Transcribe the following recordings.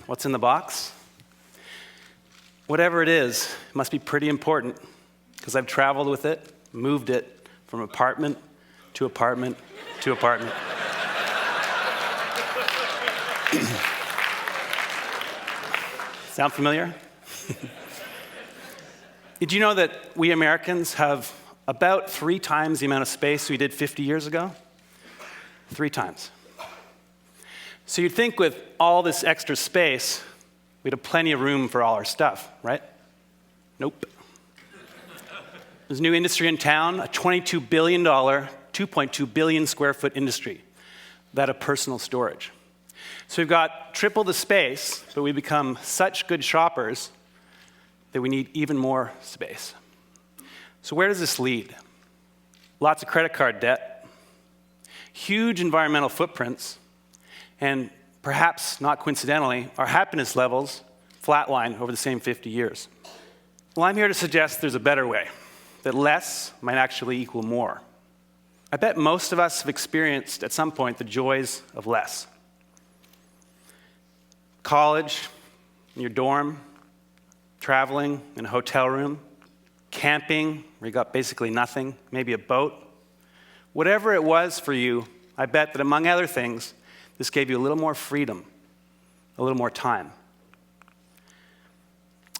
What's in the box? Whatever it is, it must be pretty important, because I've traveled with it, moved it from apartment to apartment to apartment. Sound familiar? Did you know that we Americans have about 3 times the amount of space we did 50 years ago? 3 times. So you'd think with all this extra space, we'd have plenty of room for all our stuff, right? Nope. There's a new industry in town, a $22 billion, 2.2 billion square foot industry, that of personal storage. So we've got triple the space, but we become such good shoppers that we need even more space. So where does this lead? Lots of credit card debt, huge environmental footprints, and perhaps not coincidentally, our happiness levels flatline over the same 50 years. Well, I'm here to suggest there's a better way, that less might actually equal more. I bet most of us have experienced at some point the joys of less. College, in your dorm, traveling in a hotel room, camping, where you got basically nothing, maybe a boat. Whatever it was for you, I bet that among other things, this gave you a little more freedom, a little more time.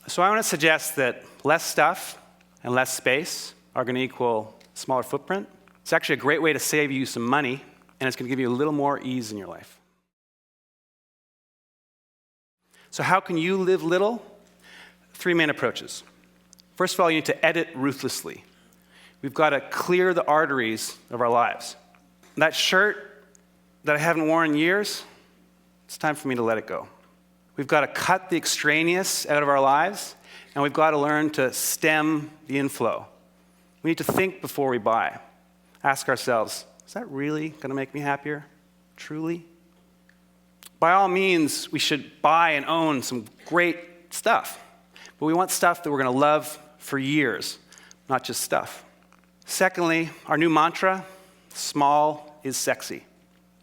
So I want to suggest that less stuff and less space are going to equal a smaller footprint. It's actually a great way to save you some money, and it's going to give you a little more ease in your life. So how can you live little? 3 main approaches. First of all, you need to edit ruthlessly. We've got to clear the arteries of our lives. That shirt that I haven't worn in years, it's time for me to let it go. We've got to cut the extraneous out of our lives, and we've got to learn to stem the inflow. We need to think before we buy. Ask ourselves, is that really going to make me happier? Truly? By all means, we should buy and own some great stuff, but we want stuff that we're going to love for years, not just stuff. Secondly, our new mantra, small is sexy.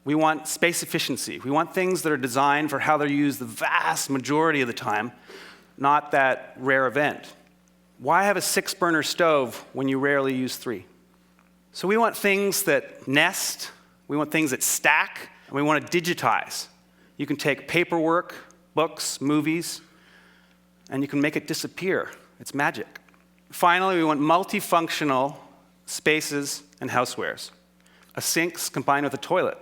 We want space efficiency. We want things that are designed for how they're used the vast majority of the time, not that rare event. Why have a 6-burner stove when you rarely use 3? So we want things that nest, we want things that stack, and we want to digitize. You can take paperwork, books, movies, and you can make it disappear. It's magic. Finally, we want multifunctional spaces and housewares. A sink's combined with a toilet.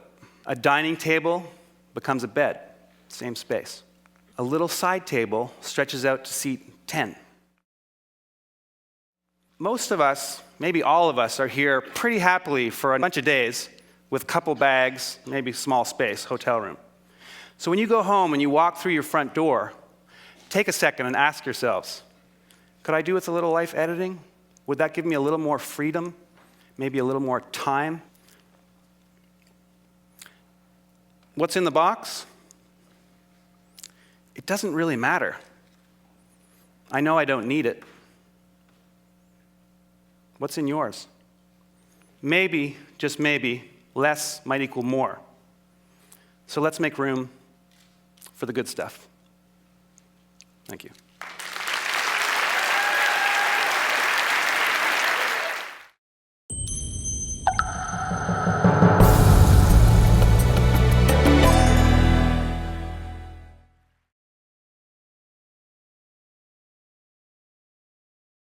A dining table becomes a bed, same space. A little side table stretches out to seat 10. Most of us, maybe all of us, are here pretty happily for a bunch of days with a couple bags, maybe small space, hotel room. So when you go home and you walk through your front door, take a second and ask yourselves, could I do with a little life editing? Would that give me a little more freedom? Maybe a little more time? What's in the box? It doesn't really matter. I know I don't need it. What's in yours? Maybe, just maybe, less might equal more. So let's make room for the good stuff. Thank you.